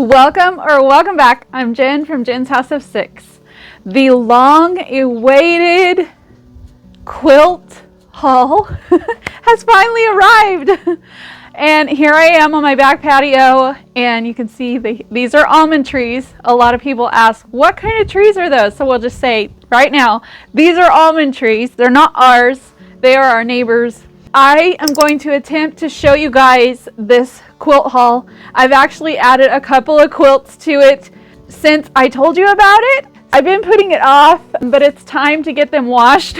Welcome back. I'm Jen from Jen's House of Six. The long-awaited quilt haul has finally arrived. And here I am on my back patio, and you can see these are almond trees. A lot of people ask, what kind of trees are those? So we'll just say right now, these are almond trees. They're not ours. They are our neighbors. I am going to attempt to show you guys this quilt haul. I've actually added a couple of quilts to it since I told you about it. I've been putting it off, but it's time to get them washed.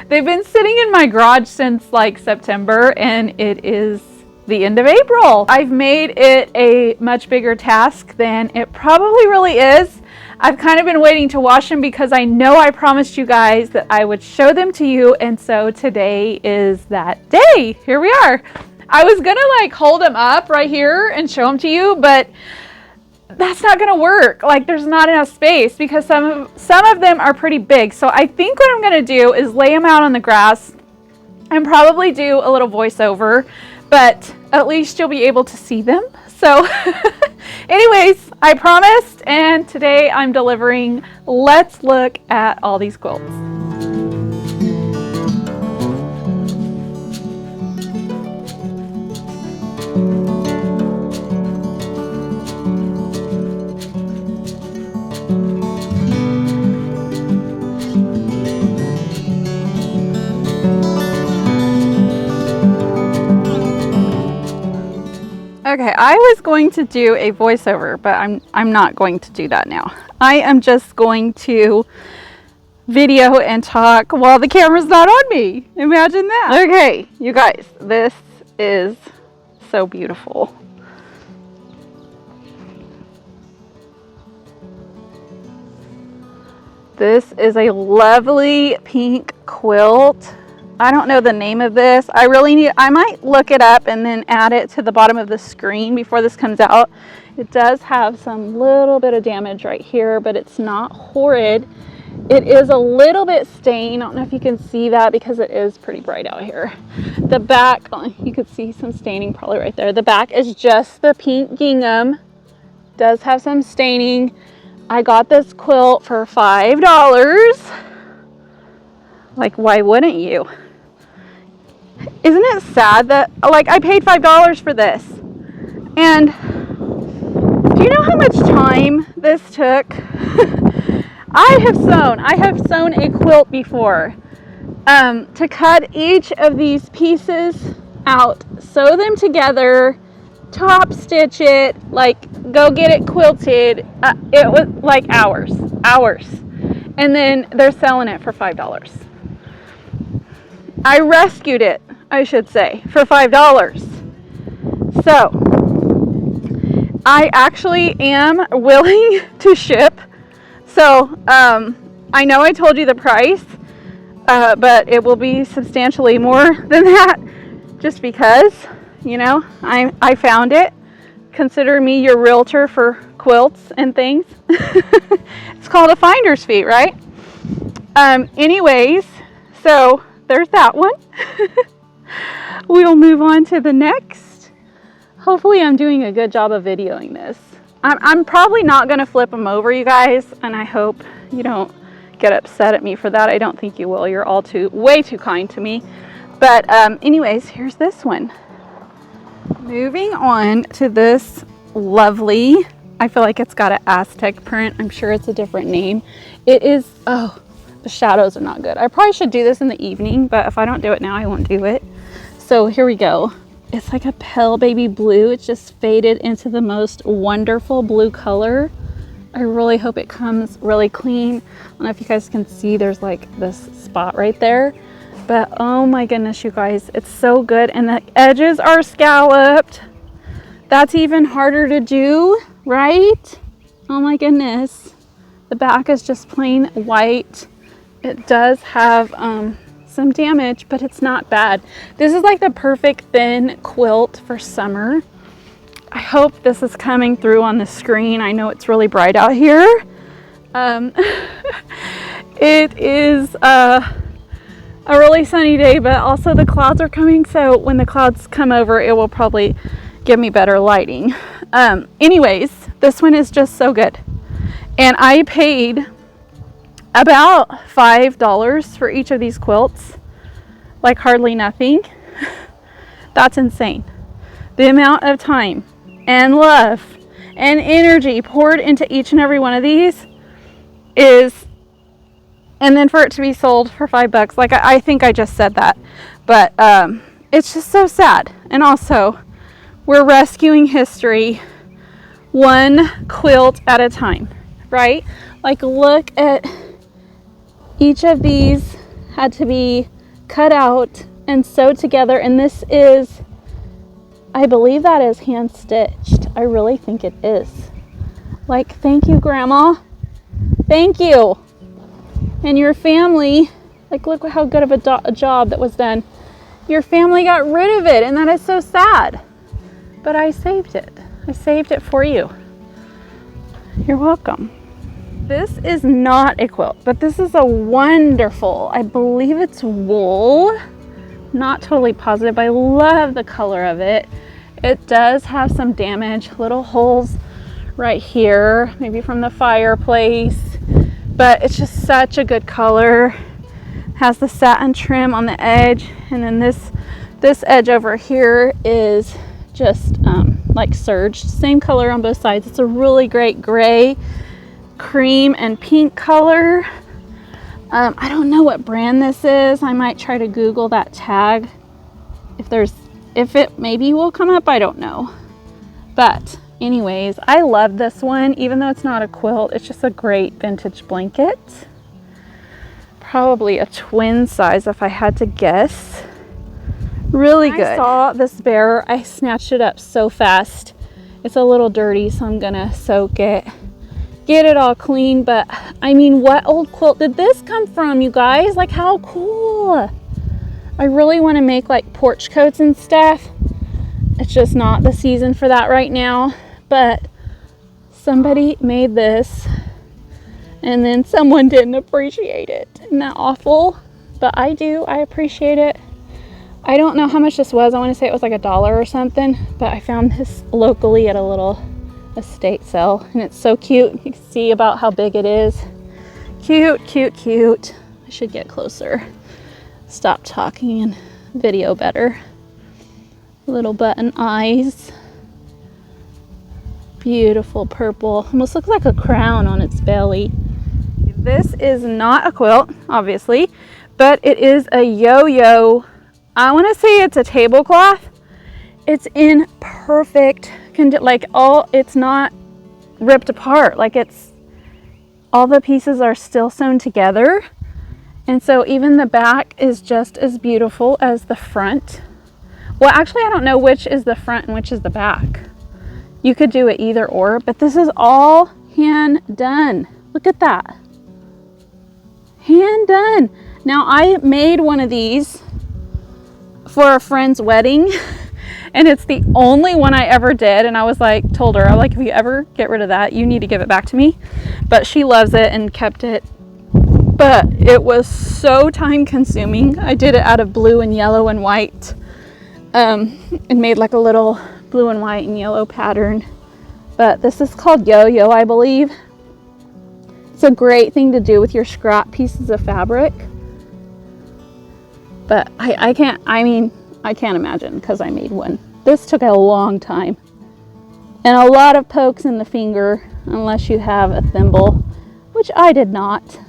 They've been sitting in my garage since like September, and it is the end of April. I've made it a much bigger task than it probably really is. I've kind of been waiting to wash them because I know I promised you guys that I would show them to you, and so today is that day. Here we are. I was gonna like hold them up right here and show them to you, but that's not gonna work. Like, there's not enough space because some of them are pretty big. So I think what I'm gonna do is lay them out on the grass and probably do a little voiceover, but at least you'll be able to see them. So anyways, I promised, and today I'm delivering. Let's look at all these quilts. Okay, I was going to do a voiceover, but I'm not going to do that now. I am just going to video and talk while the camera's not on me. Imagine that. Okay, you guys, this is so beautiful. This is a lovely pink quilt. I don't know the name of this. I might look it up and then add it to the bottom of the screen before this comes out. It does have some little bit of damage right here, but it's not horrid. It is a little bit stained. I don't know if you can see that because it is pretty bright out here. The back, you could see some staining probably right there. The back is just the pink gingham. Does have some staining. I got this quilt for $5. Like, why wouldn't you? Isn't it sad that, like, I paid $5 for this? And do you know how much time this took? I have sewn a quilt before. To cut each of these pieces out, sew them together, top stitch it, like go get it quilted. It was like hours. And then they're selling it for $5. I rescued it, I should say, for $5. So I actually am willing to ship. So I know I told you the price, but it will be substantially more than that, just because, you know, I found it. Consider me your realtor for quilts and things. It's called a finder's fee, right? Anyways, so there's that one. We'll move on to the next. Hopefully I'm doing a good job of videoing this. I'm probably not going to flip them over, you guys, and I hope you don't get upset at me for that. I don't think you will. You're all way too kind to me. But anyways, here's this one. Moving on to this lovely, I feel like it's got an Aztec print. I'm sure it's a different name. It is, oh, the shadows are not good. I probably should do this in the evening, but if I don't do it now, I won't do it. So here we go. It's like a pale baby blue. It's just faded into the most wonderful blue color. I really hope it comes really clean. I don't know if you guys can see, there's like this spot right there. But oh my goodness, you guys, it's so good. And the edges are scalloped. That's even harder to do, right? Oh my goodness. The back is just plain white. It does have some damage, but it's not bad. This is like the perfect thin quilt for summer. I hope this is coming through on the screen. I know it's really bright out here. It is a really sunny day, but also the clouds are coming, so when the clouds come over, it will probably give me better lighting. Anyways, This one is just so good. And I paid about $5 for each of these quilts, like hardly nothing. That's insane. The amount of time and love and energy poured into each and every one of these is, and then for it to be sold for $5, like I think I just said that, but it's just so sad. And also, we're rescuing history one quilt at a time, right? Like, look at each of these had to be cut out and sewed together, and this is, I believe that is hand stitched. I really think it is. Like, thank you, Grandma. Thank you. And your family, like, look how good of a job that was done. Your family got rid of it, and that is so sad. But I saved it. I saved it for you. You're welcome. This is not a quilt, but this is a wonderful, I believe it's wool. Not totally positive, but I love the color of it. It does have some damage, little holes right here, maybe from the fireplace, but it's just such a good color. Has the satin trim on the edge, and then this edge over here is just like serged. Same color on both sides. It's a really great gray, cream, and pink color. I don't know what brand this is. I might try to Google that tag. If it maybe will come up, I don't know. But anyways, I love this one. Even though it's not a quilt, it's just a great vintage blanket. Probably a twin size if I had to guess. Really good. I saw this bear, I snatched it up so fast. It's a little dirty, so I'm gonna soak it, get it all clean. But I mean, what old quilt did this come from, you guys? Like, how cool. I really want to make like porch coats and stuff. It's just not the season for that right now, but somebody made this and then someone didn't appreciate it. Isn't that awful? But I do, I appreciate it. I don't know how much this was. I want to say it was like $1 or something, but I found this locally at a little estate sale, and it's so cute. You can see about how big it is. Cute, cute, cute. I should get closer. Stop talking and video better. Little button eyes. Beautiful purple. Almost looks like a crown on its belly. This is not a quilt, obviously, but it is a yo-yo. I want to say it's a tablecloth. It's in perfect condition. Like, it's not ripped apart. Like, it's all the pieces are still sewn together. And so even the back is just as beautiful as the front. Well, actually, I don't know which is the front and which is the back. You could do it either or, but this is all hand done. Look at that. Hand done. Now, I made one of these for a friend's wedding, and it's the only one I ever did. And I was like, told her, I'm like, if you ever get rid of that, you need to give it back to me. But she loves it and kept it. But it was so time consuming. I did it out of blue and yellow and white, and made like a little blue and white and yellow pattern. But this is called yo-yo, I believe. It's a great thing to do with your scrap pieces of fabric. But I can't imagine, because I made one. This took a long time. And a lot of pokes in the finger, unless you have a thimble, which I did not.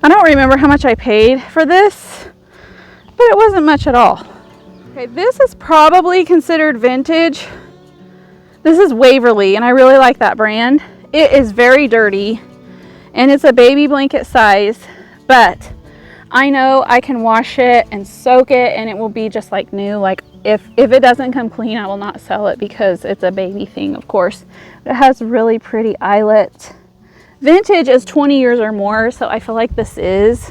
I don't remember how much I paid for this, but it wasn't much at all. Okay, this is probably considered vintage. This is Waverly, and I really like that brand. It is very dirty, and it's a baby blanket size, but I know I can wash it and soak it, and it will be just like new. Like, if it doesn't come clean, I will not sell it, because it's a baby thing, of course. It has really pretty eyelet. Vintage is 20 years or more, so I feel like this is,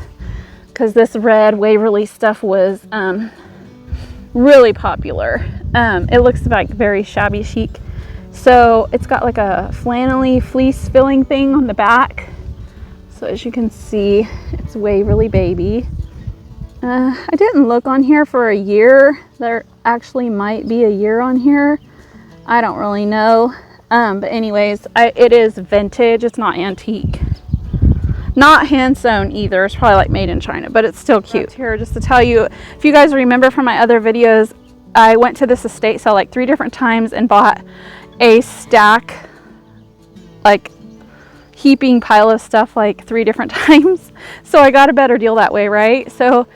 because this red Waverly stuff was really popular. It looks like very shabby chic. So it's got like a flannelly fleece filling thing on the back. So as you can see, it's Waverly baby. I didn't look on here for a year. There actually might be a year on here. I don't really know. But anyways, it is vintage. It's not antique. Not hand sewn either. It's probably like made in China, but it's still cute. Here just to tell you, if you guys remember from my other videos, I went to this estate sale like 3 different times and bought a stack, like heaping pile of stuff like 3 different times. So I got a better deal that way, right? So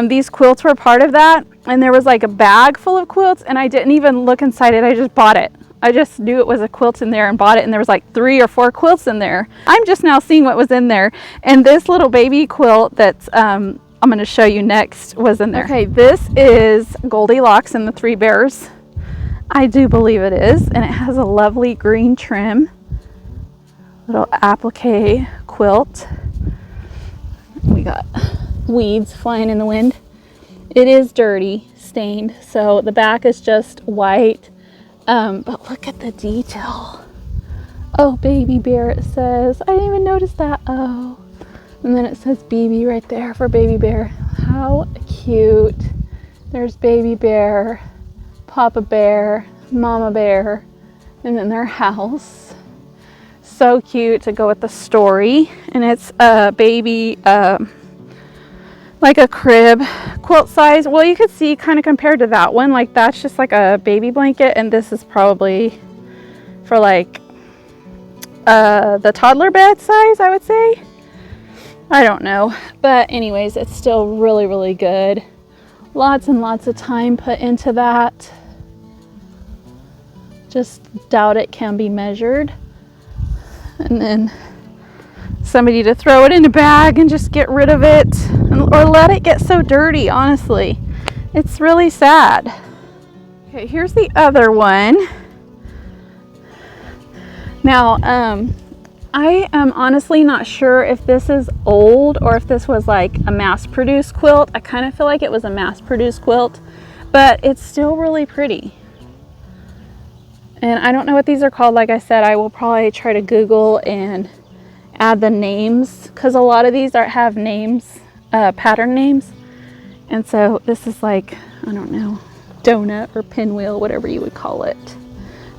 these quilts were part of that, and there was like a bag full of quilts, and I didn't even look inside it. I just bought it. I just knew it was a quilt in there and bought it, and there was like 3 or 4 quilts in there. I'm just now seeing what was in there, and this little baby quilt that's I'm going to show you next was in there. Okay, this is Goldilocks and the 3 Bears. I do believe it is, and it has a lovely green trim. Little applique quilt. We got weeds flying in the wind. It is dirty, stained, so the back is just white. But look at the detail. Oh, baby bear, it says. I didn't even notice that. Oh, and then it says BB right there for baby bear. How cute. There's baby bear, Papa bear, Mama bear, and then their house. So cute to go with the story. And it's a baby, like a crib quilt size. Well, you could see kind of compared to that one, like that's just like a baby blanket, and this is probably for like the toddler bed size, I would say. I don't know, but anyways, it's still really, really good. Lots and lots of time put into that. Just doubt it can be measured. And then somebody to throw it in a bag and just get rid of it, or let it get so dirty. Honestly, it's really sad. Okay, here's the other one. Now I am honestly not sure if this is old or if this was like a mass-produced quilt. I kind of feel like it was a mass-produced quilt, but it's still really pretty. And I don't know what these are called. Like I said, I will probably try to Google and add the names, because a lot of these have names, pattern names. And so this is like, I don't know, donut or pinwheel, whatever you would call it.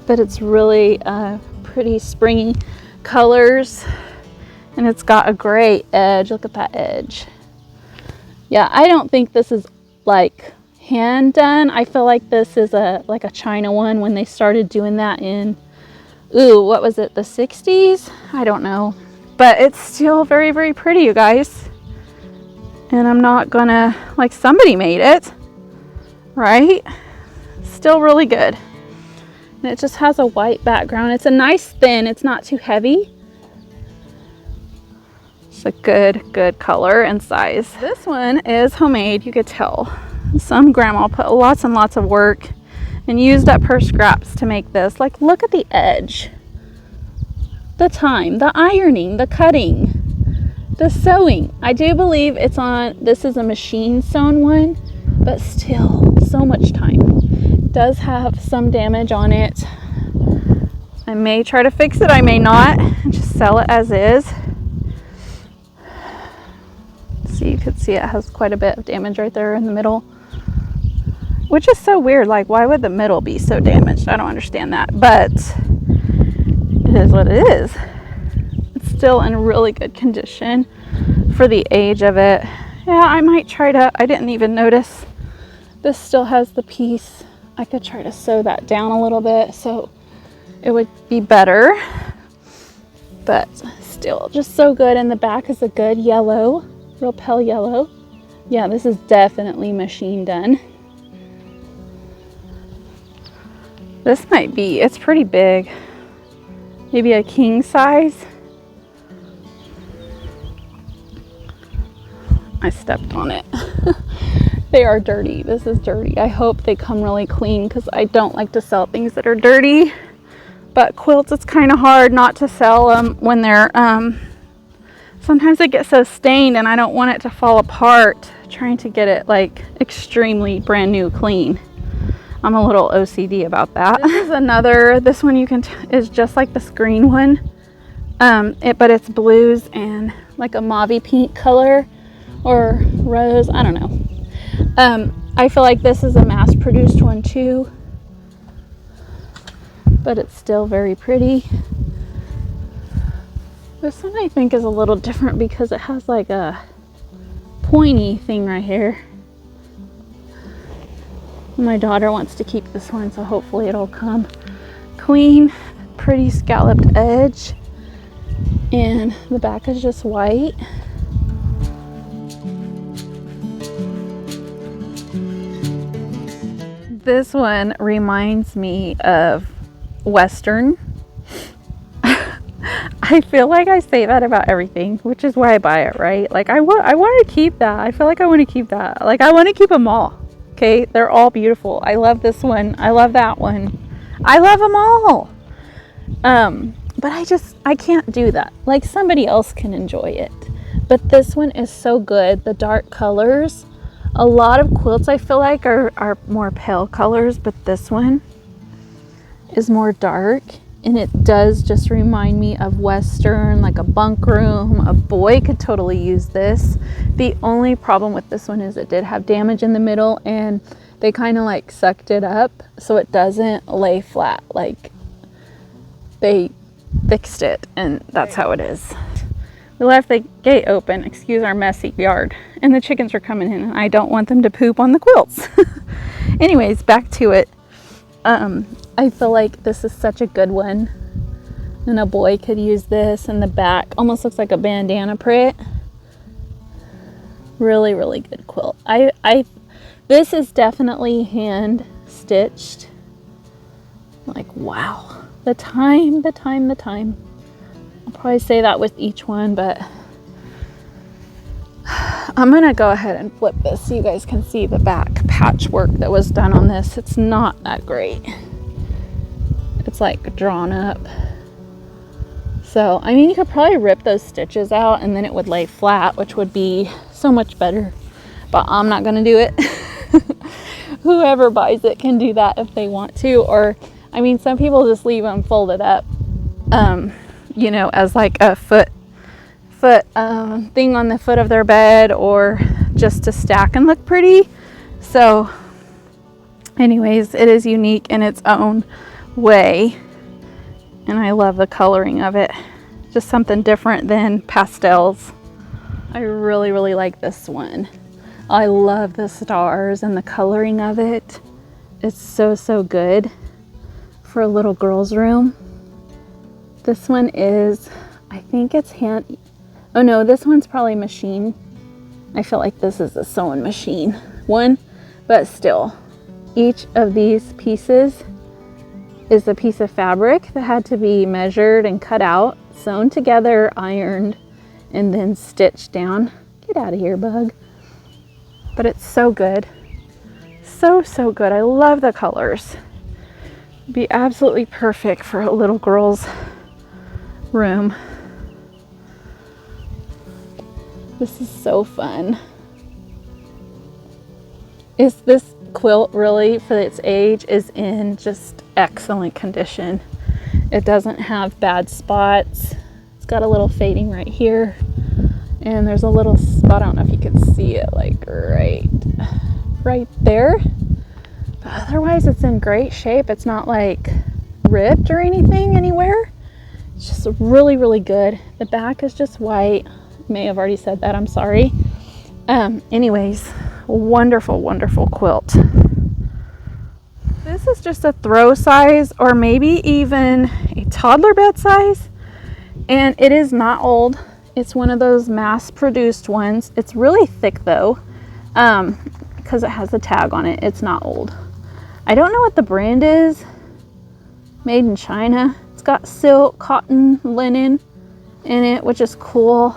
But it's really pretty springy colors, and it's got a gray edge. Look at that edge. Yeah, I don't think this is like hand done. I feel like this is like a China one when they started doing that in, ooh, what was it, the 60s? I don't know. But it's still very, very pretty, you guys. And I'm not gonna, like, somebody made it, right? Still really good. And it just has a white background. It's a nice thin, it's not too heavy. It's a good color and size. This one is homemade, you could tell. Some grandma put lots and lots of work and used up her scraps to make this. Like, look at the edge. The time, the ironing, the cutting, the sewing. I do believe it's on, this is a machine sewn one, but still so much time. It does have some damage on it. I may try to fix it, I may not, and just sell it as is. So you could see it has quite a bit of damage right there in the middle, which is so weird. Like, why would the middle be so damaged? I don't understand that, but it is what it is. It's still in really good condition for the age of it. Yeah, I might try to, I didn't even notice this still has the piece. I could try to sew that down a little bit so it would be better, but still just so good. And the back is a good yellow, real pale yellow. Yeah, this is definitely machine done. This might be, it's pretty big. Maybe a king size. I stepped on it. They are dirty. This is dirty. I hope they come really clean, because I don't like to sell things that are dirty. But quilts, it's kind of hard not to sell them when they're, sometimes they get so stained and I don't want it to fall apart trying to get it like extremely brand new clean. I'm a little OCD about that. This is another, this one you can, is just like this green one. But it's blues and like a mauvey pink color or rose, I don't know. I feel like this is a mass-produced one too, but it's still very pretty. This one I think is a little different because it has like a pointy thing right here. My daughter wants to keep this one, so hopefully it'll come. Queen, pretty scalloped edge, and the back is just white. This one reminds me of Western. I feel like I say that about everything, which is why I buy it, right? Like I want to keep that. I feel like I want to keep that. Like I want to keep them all. Okay, they're all beautiful. I love this one. I love that one. I love them all. But I can't do that. Like somebody else can enjoy it. But this one is so good. The dark colors. A lot of quilts I feel like are more pale colors, but this one is more dark. And it does just remind me of Western, like a bunk room. A boy could totally use this. The only problem with this one is it did have damage in the middle, and they kind of like sucked it up so it doesn't lay flat. Like they fixed it, and that's how it is. We left the gate open, excuse our messy yard, and the chickens are coming in, and I don't want them to poop on the quilts. Anyways, back to it. I feel like this is such a good one, and a boy could use this. In the back almost looks like a bandana print. Really, really good quilt. This is definitely hand stitched. Like, wow, the time. I'll probably say that with each one, but I'm gonna go ahead and flip this so you guys can see the back patchwork that was done on this. It's not that great. It's like drawn up. So, I mean, you could probably rip those stitches out and then it would lay flat, which would be so much better. But I'm not gonna do it. Whoever buys it can do that if they want to. Or, I mean, some people just leave them folded up, you know, as like a foot thing on the foot of their bed, or just to stack and look pretty. So anyways, it is unique in its own way, and I love the coloring of it. Just something different than pastels. I really, really like this one. I love the stars and the coloring of it. It's so good for a little girl's room. This one is, I think it's hand, oh no, this one's probably machine. I feel like this is a sewing machine one, but still, each of these pieces is a piece of fabric that had to be measured and cut out, sewn together, ironed, and then stitched down. Get out of here, bug. But it's so good. So good. I love the colors. Be absolutely perfect for a little girl's room. This is so fun. Is this quilt really, for its age, is in just excellent condition. It doesn't have bad spots. It's got a little fading right here, and there's a little spot, I don't know if you can see it, like right there, but otherwise it's in great shape. It's not like ripped or anything anywhere. It's just really good. The back is just white. May have already said that, I'm sorry. Anyways, wonderful quilt. This is just a throw size, or maybe even a toddler bed size, and it is not old. It's one of those mass-produced ones. It's really thick though, because it has a tag on it. It's not old. I don't know what the brand is. Made in China. It's got silk, cotton, linen in it, which is cool.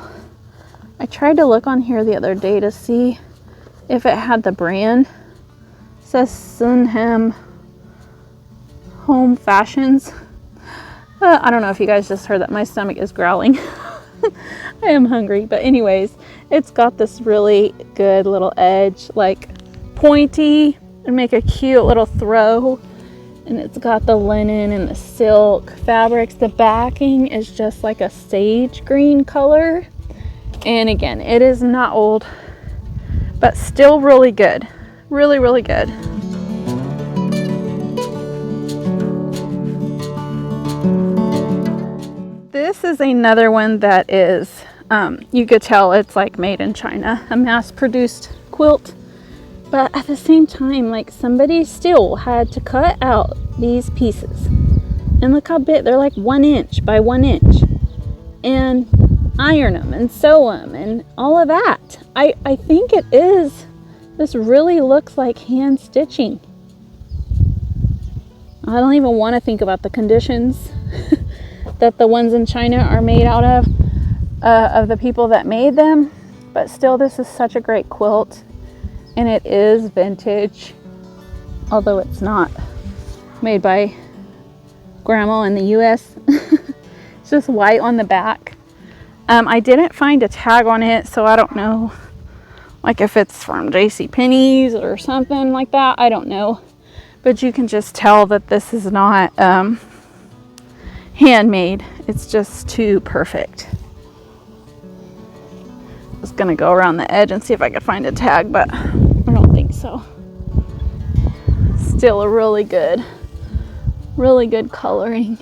I tried to look on here the other day to see if it had the brand. It says Sunham Home Fashions. I don't know if you guys just heard that. My stomach is growling. I am hungry. But anyways, it's got this really good little edge, like pointy, and make a cute little throw. And it's got the linen and the silk fabrics. The backing is just like a sage green color. And again, it is not old, but still really good. Really, really good. This is another one that is, you could tell it's like made in China, a mass-produced quilt. But at the same time, like somebody still had to cut out these pieces. And look how big, they're like 1 inch by 1 inch. And iron them and sew them and all of that. I think it is, this really looks like hand stitching. I don't even want to think about the conditions that the ones in China are made out of the people that made them. But still, this is such a great quilt. And it is vintage, although it's not made by grandma in the US. It's just white on the back. I didn't find a tag on it, so I don't know, like if it's from JCPenney's or something like that. I don't know. But you can just tell that this is not handmade. It's just too perfect. Just gonna go around the edge and see if I can find a tag, but I don't think so. Still a really good coloring.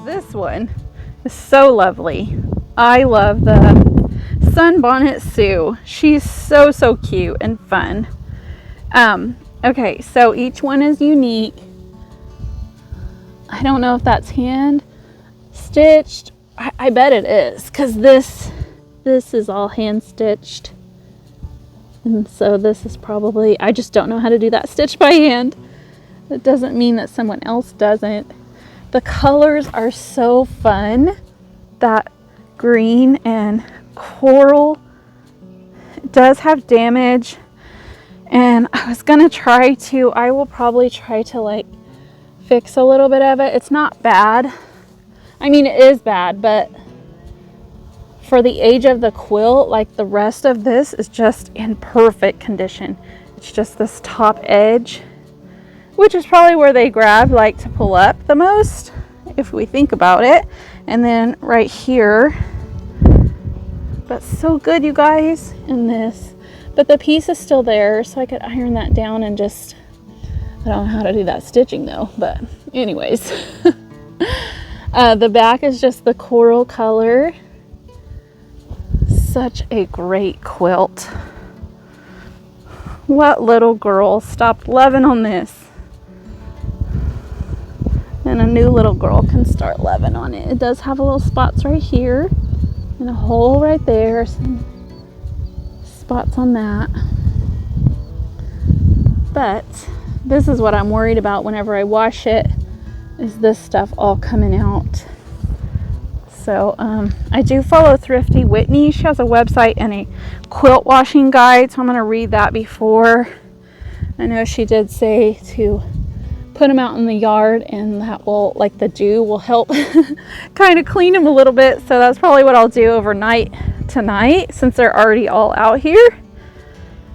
This one is so lovely. I love the Sunbonnet Sue. She's so cute and fun. Okay, so each one is unique. I don't know if that's hand stitched. I bet it is, because this is all hand stitched. And so this is probably, I just don't know how to do that stitch by hand. It doesn't mean that someone else doesn't. The colors are so fun. That green and coral, it does have damage. And I was gonna I will probably try to like fix a little bit of it. It's not bad. I mean, it is bad, but for the age of the quilt, like the rest of this is just in perfect condition. It's just this top edge, which is probably where they like to pull up the most, if we think about it. And then right here, but so good, you guys, in this. But the piece is still there, so I could iron that down and just, I don't know how to do that stitching though, but anyways. The back is just the coral color. Such a great quilt. What little girl stopped loving on this? And a new little girl can start loving on it. It does have a little spots right here and a hole right there. Some spots on that. But this is what I'm worried about whenever I wash it, is this stuff all coming out. So I do follow Thrifty Whitney. She has a website and a quilt washing guide, so I'm going to read that before. I know she did say to put them out in the yard, and that will, like the dew will help kind of clean them a little bit. So that's probably what I'll do overnight tonight, since they're already all out here.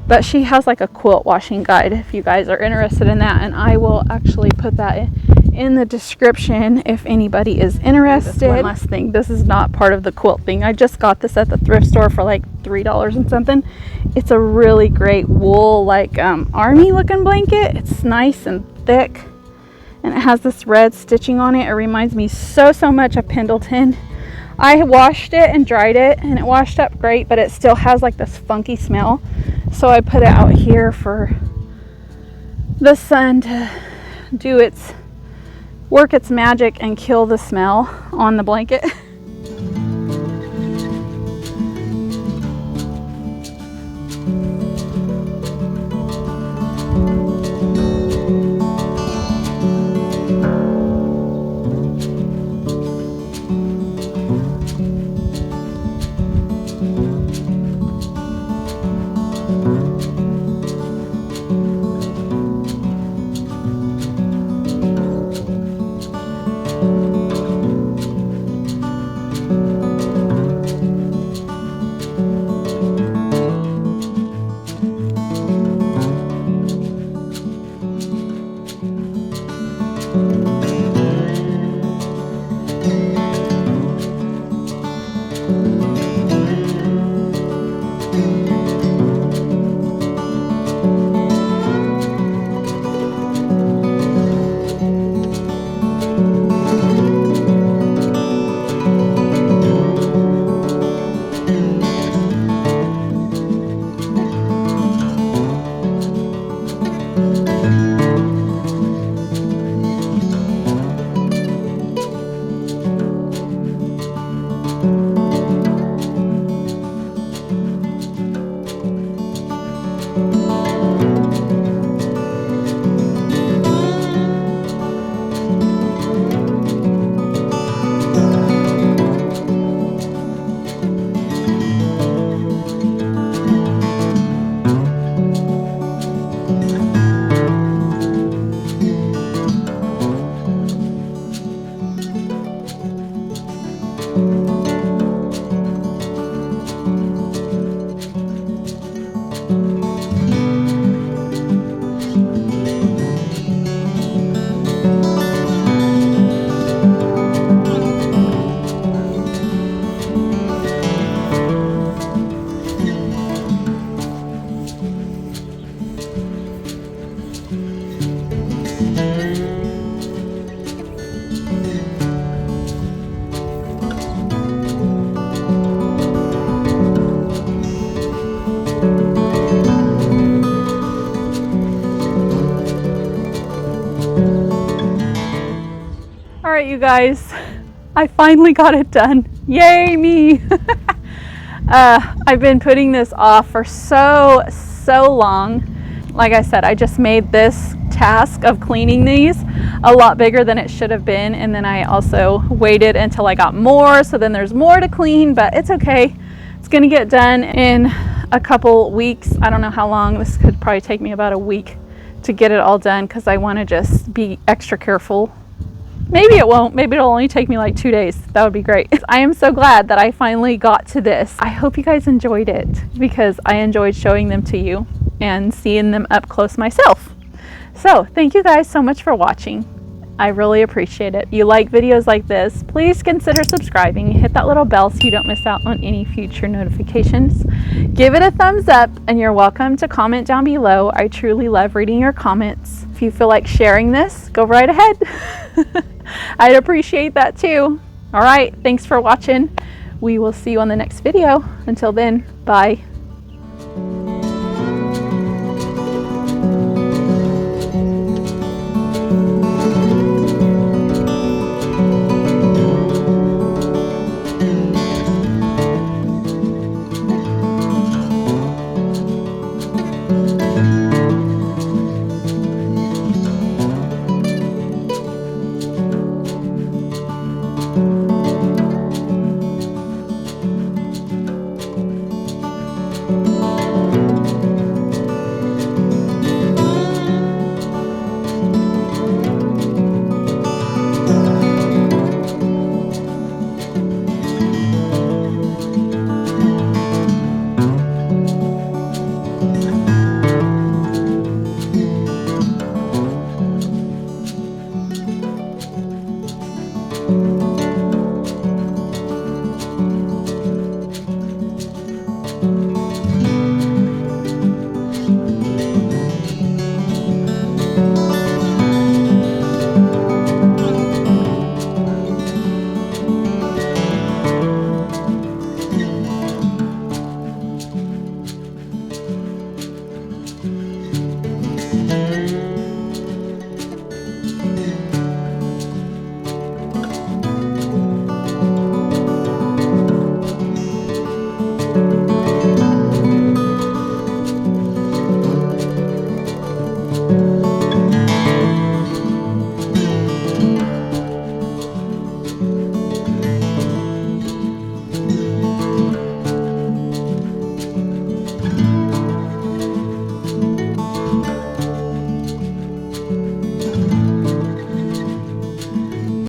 But she has like a quilt washing guide if you guys are interested in that, and I will actually put that in the description if anybody is interested. One last thing, this is not part of the quilt thing. I just got this at the thrift store for like $3 and something. It's a really great wool, like army looking blanket. It's nice and thick, and it has this red stitching on it. It reminds me so much of Pendleton. I washed it and dried it, and it washed up great, but it still has like this funky smell. So I put it out here for the sun to work its magic and kill the smell on the blanket. All right, you guys, I finally got it done. Yay me. I've been putting this off for so long. Like I said, I just made this task of cleaning these a lot bigger than it should have been, and then I also waited until I got more, so then there's more to clean, but it's okay. It's gonna get done in a couple weeks. I don't know how long. This could probably take me about a week to get it all done because I want to just be extra careful. Maybe it won't. Maybe it'll only take me like 2 days. That would be great. I am so glad that I finally got to this. I hope you guys enjoyed it because I enjoyed showing them to you and seeing them up close myself. So thank you guys so much for watching. I really appreciate it. You like videos like this, please consider subscribing. Hit that little bell so you don't miss out on any future notifications. Give it a thumbs up, and you're welcome to comment down below. I truly love reading your comments. If you feel like sharing this, go right ahead. I'd appreciate that too. All right, thanks for watching. We will see you on the next video. Until then, bye.